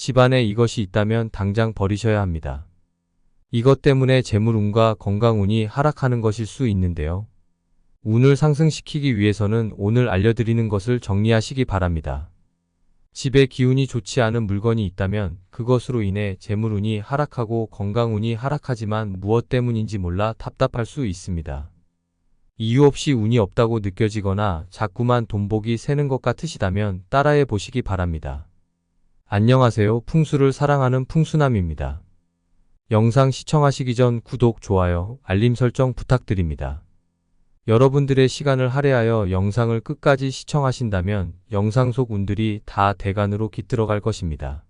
집안에 이것이 있다면 당장 버리셔야 합니다. 이것 때문에 재물운과 건강운이 하락하는 것일 수 있는데요. 운을 상승시키기 위해서는 오늘 알려드리는 것을 정리하시기 바랍니다. 집에 기운이 좋지 않은 물건이 있다면 그것으로 인해 재물운이 하락하고 건강운이 하락하지만 무엇 때문인지 몰라 답답할 수 있습니다. 이유 없이 운이 없다고 느껴지거나 자꾸만 돈복이 새는 것 같으시다면 따라해 보시기 바랍니다. 안녕하세요. 풍수를 사랑하는 풍수남입니다. 영상 시청하시기 전 구독, 좋아요, 알림 설정 부탁드립니다. 여러분들의 시간을 할애하여 영상을 끝까지 시청하신다면 영상 속 운들이 다 대간으로 깃들어갈 것입니다.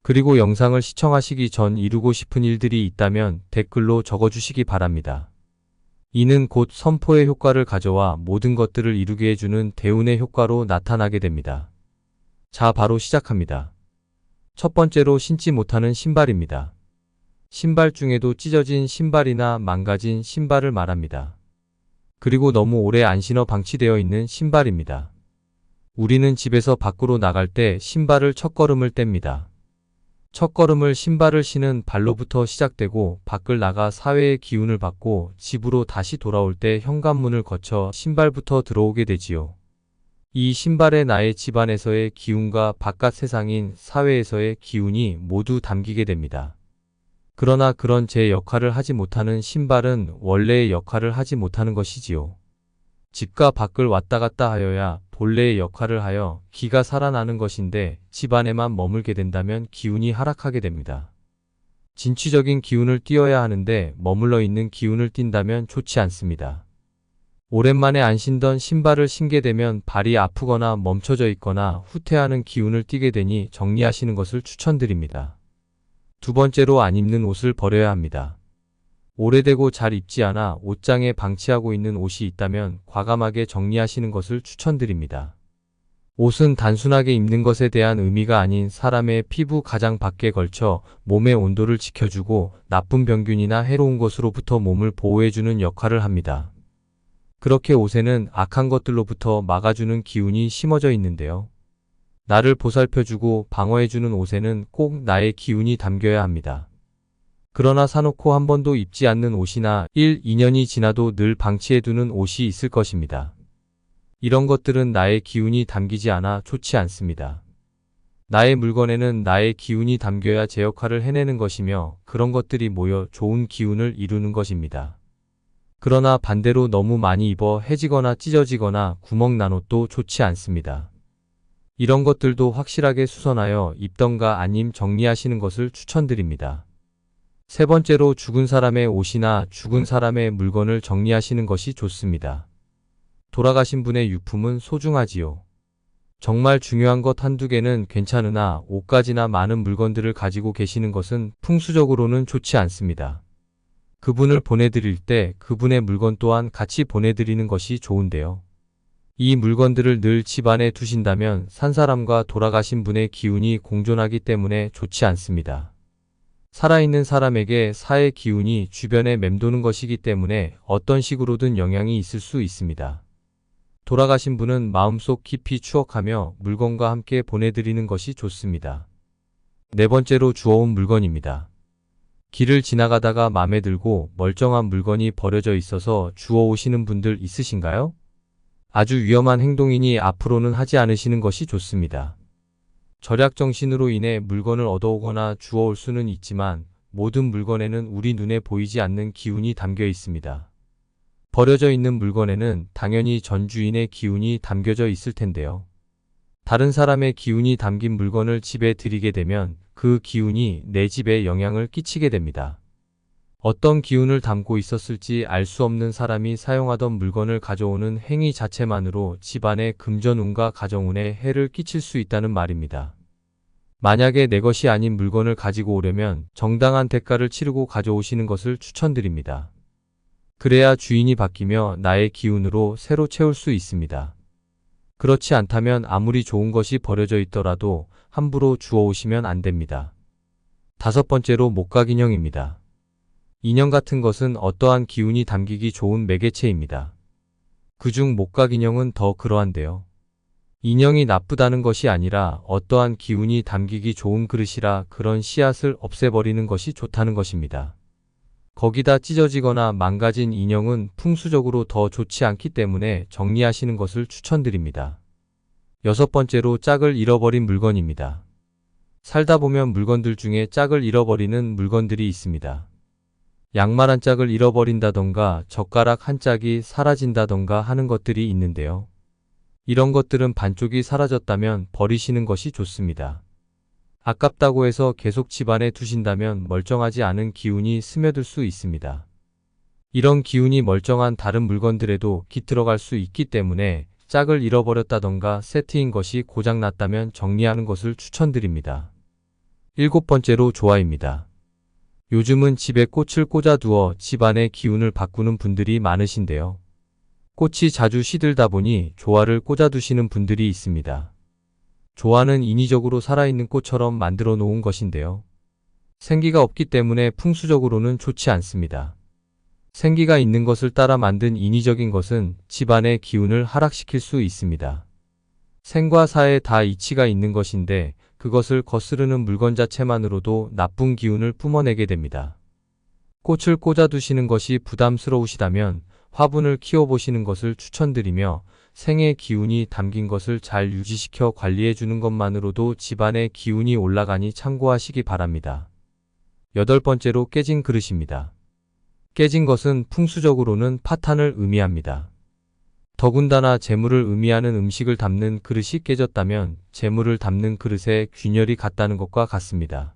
그리고 영상을 시청하시기 전 이루고 싶은 일들이 있다면 댓글로 적어주시기 바랍니다. 이는 곧 선포의 효과를 가져와 모든 것들을 이루게 해주는 대운의 효과로 나타나게 됩니다. 자, 바로 시작합니다. 첫 번째로 신지 못하는 신발입니다. 신발 중에도 찢어진 신발이나 망가진 신발을 말합니다. 그리고 너무 오래 안 신어 방치되어 있는 신발입니다. 우리는 집에서 밖으로 나갈 때 신발을 첫걸음을 뗍니다. 첫걸음을 신발을 신은 발로부터 시작되고 밖을 나가 사회의 기운을 받고 집으로 다시 돌아올 때 현관문을 거쳐 신발부터 들어오게 되지요. 이 신발에 나의 집안에서의 기운과 바깥 세상인 사회에서의 기운이 모두 담기게 됩니다. 그러나 그런 제 역할을 하지 못하는 신발은 원래의 역할을 하지 못하는 것이지요. 집과 밖을 왔다 갔다 하여야 본래의 역할을 하여 기가 살아나는 것인데 집 안에만 머물게 된다면 기운이 하락하게 됩니다. 진취적인 기운을 띄어야 하는데 머물러 있는 기운을 띈다면 좋지 않습니다. 오랜만에 안 신던 신발을 신게 되면 발이 아프거나 멈춰져 있거나 후퇴하는 기운을 띠게 되니 정리하시는 것을 추천드립니다. 두 번째로 안 입는 옷을 버려야 합니다. 오래되고 잘 입지 않아 옷장에 방치하고 있는 옷이 있다면 과감하게 정리하시는 것을 추천드립니다. 옷은 단순하게 입는 것에 대한 의미가 아닌 사람의 피부 가장 밖에 걸쳐 몸의 온도를 지켜주고 나쁜 병균이나 해로운 것으로부터 몸을 보호해주는 역할을 합니다. 그렇게 옷에는 악한 것들로부터 막아주는 기운이 심어져 있는데요. 나를 보살펴주고 방어해주는 옷에는 꼭 나의 기운이 담겨야 합니다. 그러나 사놓고 한 번도 입지 않는 옷이나 1, 2년이 지나도 늘 방치해두는 옷이 있을 것입니다. 이런 것들은 나의 기운이 담기지 않아 좋지 않습니다. 나의 물건에는 나의 기운이 담겨야 제 역할을 해내는 것이며 그런 것들이 모여 좋은 기운을 이루는 것입니다. 그러나 반대로 너무 많이 입어 해지거나 찢어지거나 구멍 난 옷도 좋지 않습니다. 이런 것들도 확실하게 수선하여 입던가 아님 정리하시는 것을 추천드립니다. 세 번째로 죽은 사람의 옷이나 죽은 사람의 물건을 정리하시는 것이 좋습니다. 돌아가신 분의 유품은 소중하지요. 정말 중요한 것 한두 개는 괜찮으나 옷가지나 많은 물건들을 가지고 계시는 것은 풍수적으로는 좋지 않습니다. 그분을 보내드릴 때 그분의 물건 또한 같이 보내드리는 것이 좋은데요. 이 물건들을 늘 집안에 두신다면 산 사람과 돌아가신 분의 기운이 공존하기 때문에 좋지 않습니다. 살아있는 사람에게 사의 기운이 주변에 맴도는 것이기 때문에 어떤 식으로든 영향이 있을 수 있습니다. 돌아가신 분은 마음속 깊이 추억하며 물건과 함께 보내드리는 것이 좋습니다. 네 번째로 주워온 물건입니다. 길을 지나가다가 맘에 들고 멀쩡한 물건이 버려져 있어서 주워오시는 분들 있으신가요? 아주 위험한 행동이니 앞으로는 하지 않으시는 것이 좋습니다. 절약정신으로 인해 물건을 얻어오거나 주워올 수는 있지만 모든 물건에는 우리 눈에 보이지 않는 기운이 담겨 있습니다. 버려져 있는 물건에는 당연히 전 주인의 기운이 담겨져 있을 텐데요. 다른 사람의 기운이 담긴 물건을 집에 들이게 되면 그 기운이 내 집에 영향을 끼치게 됩니다. 어떤 기운을 담고 있었을지 알 수 없는 사람이 사용하던 물건을 가져오는 행위 자체만으로 집안의 금전운과 가정운에 해를 끼칠 수 있다는 말입니다. 만약에 내 것이 아닌 물건을 가지고 오려면 정당한 대가를 치르고 가져오시는 것을 추천드립니다. 그래야 주인이 바뀌며 나의 기운으로 새로 채울 수 있습니다. 그렇지 않다면 아무리 좋은 것이 버려져 있더라도 함부로 주워오시면 안 됩니다. 다섯 번째로 목각인형입니다. 인형 같은 것은 어떠한 기운이 담기기 좋은 매개체입니다. 그중 목각인형은 더 그러한데요. 인형이 나쁘다는 것이 아니라 어떠한 기운이 담기기 좋은 그릇이라 그런 씨앗을 없애버리는 것이 좋다는 것입니다. 거기다 찢어지거나 망가진 인형은 풍수적으로 더 좋지 않기 때문에 정리하시는 것을 추천드립니다. 여섯 번째로 짝을 잃어버린 물건입니다. 살다 보면 물건들 중에 짝을 잃어버리는 물건들이 있습니다. 양말 한 짝을 잃어버린다던가 젓가락 한 짝이 사라진다던가 하는 것들이 있는데요. 이런 것들은 반쪽이 사라졌다면 버리시는 것이 좋습니다. 아깝다고 해서 계속 집안에 두신다면 멀쩡하지 않은 기운이 스며들 수 있습니다. 이런 기운이 멀쩡한 다른 물건들에도 깃들어갈 수 있기 때문에 짝을 잃어버렸다던가 세트인 것이 고장났다면 정리하는 것을 추천드립니다. 일곱 번째로 조화입니다. 요즘은 집에 꽃을 꽂아두어 집안의 기운을 바꾸는 분들이 많으신데요. 꽃이 자주 시들다 보니 조화를 꽂아두시는 분들이 있습니다. 조화는 인위적으로 살아있는 꽃처럼 만들어 놓은 것인데요. 생기가 없기 때문에 풍수적으로는 좋지 않습니다. 생기가 있는 것을 따라 만든 인위적인 것은 집안의 기운을 하락시킬 수 있습니다. 생과 사에 다 이치가 있는 것인데 그것을 거스르는 물건 자체만으로도 나쁜 기운을 뿜어내게 됩니다. 꽃을 꽂아두시는 것이 부담스러우시다면 화분을 키워보시는 것을 추천드리며 생의 기운이 담긴 것을 잘 유지시켜 관리해 주는 것만으로도 집안의 기운이 올라가니 참고하시기 바랍니다. 여덟 번째로 깨진 그릇입니다. 깨진 것은 풍수적으로는 파탄을 의미합니다. 더군다나 재물을 의미하는 음식을 담는 그릇이 깨졌다면 재물을 담는 그릇에 균열이 갔다는 것과 같습니다.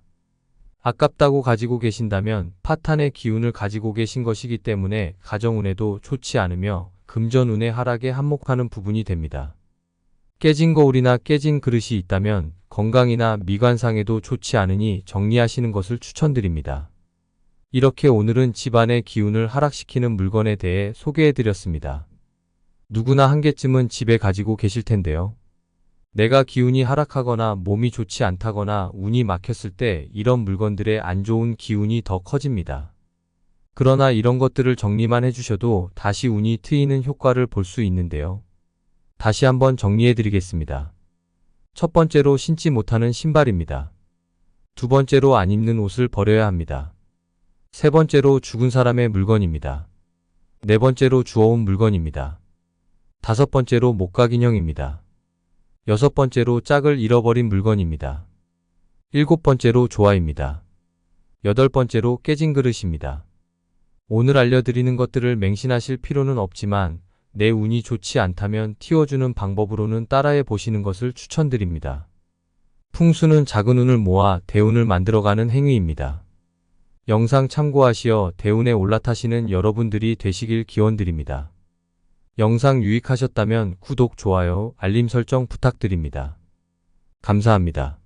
아깝다고 가지고 계신다면 파탄의 기운을 가지고 계신 것이기 때문에 가정운에도 좋지 않으며 금전운의 하락에 한몫하는 부분이 됩니다. 깨진 거울이나 깨진 그릇이 있다면 건강이나 미관상에도 좋지 않으니 정리하시는 것을 추천드립니다. 이렇게 오늘은 집안의 기운을 하락시키는 물건에 대해 소개해드렸습니다. 누구나 한 개쯤은 집에 가지고 계실 텐데요. 내가 기운이 하락하거나 몸이 좋지 않다거나 운이 막혔을 때 이런 물건들의 안 좋은 기운이 더 커집니다. 그러나 이런 것들을 정리만 해주셔도 다시 운이 트이는 효과를 볼 수 있는데요. 다시 한번 정리해드리겠습니다. 첫 번째로 신지 못하는 신발입니다. 두 번째로 안 입는 옷을 버려야 합니다. 세 번째로 죽은 사람의 물건입니다. 네 번째로 주워온 물건입니다. 다섯 번째로 목각인형입니다. 여섯 번째로 짝을 잃어버린 물건입니다. 일곱 번째로 조화입니다. 여덟 번째로 깨진 그릇입니다. 오늘 알려드리는 것들을 맹신하실 필요는 없지만 내 운이 좋지 않다면 틔워주는 방법으로는 따라해 보시는 것을 추천드립니다. 풍수는 작은 운을 모아 대운을 만들어가는 행위입니다. 영상 참고하시어 대운에 올라타시는 여러분들이 되시길 기원드립니다. 영상 유익하셨다면 구독, 좋아요, 알림 설정 부탁드립니다. 감사합니다.